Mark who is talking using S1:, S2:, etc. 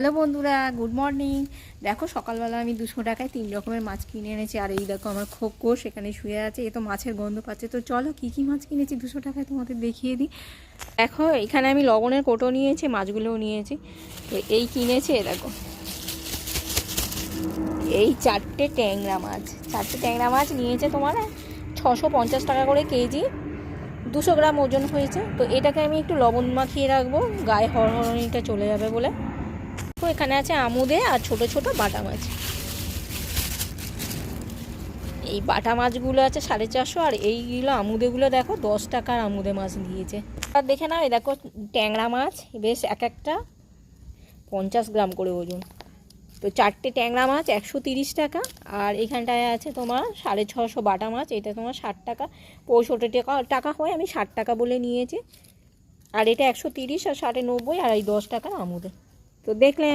S1: Hello বন্ধুরা, good morning. দেখো সকালবেলা আমি 200 টাকায় 3 রকমের মাছ কিনে এনেছি। আর এই দেখো আমার খোকো সেখানে শুয়ে আছে, এ তো মাছের গন্ধ পাচ্ছে। তো চলো কী কী মাছ কিনেছি 200 টাকায় তোমাদের দেখিয়ে দিই। দেখো এখানে আমি লবণের কোটো নিয়েছি, মাছগুলোও নিয়েছি। তো এই কিনেছি, দেখো এই 4টে ট্যাংরা মাছ নিয়েছে তোমার 650 টাকা করে কেজি, 200 গ্রাম ওজন হয়েছে। তো এটাকে আমি একটু লবণ মাখিয়ে রাখবো, গায়ে হরহরনিটা চলে যাবে বলে। তো এখানে আছে আমুদে আর ছোট ছোট বাটা মাছ। এই বাটা মাছগুলো আছে 450, আর এইগুলো আমুদেগুলো দেখো 10 টাকার আমুদে মাছ দিয়েছে। আর দেখে নাও, এই দেখো ট্যাংরা মাছ, বেশ এক একটা 50 গ্রাম করে ওজন। তো 4টে ট্যাংরা মাছ 130 টাকা। আর এখানটায় আছে তোমার 650 বাটা মাছ, এটা তোমার 60 টাকা। 65 টাকা হয়, আমি 60 টাকা বলে নিয়েছি। আর এটা 130, আর 90, আর এই 10 টাকার আমুদে। তো দেখলে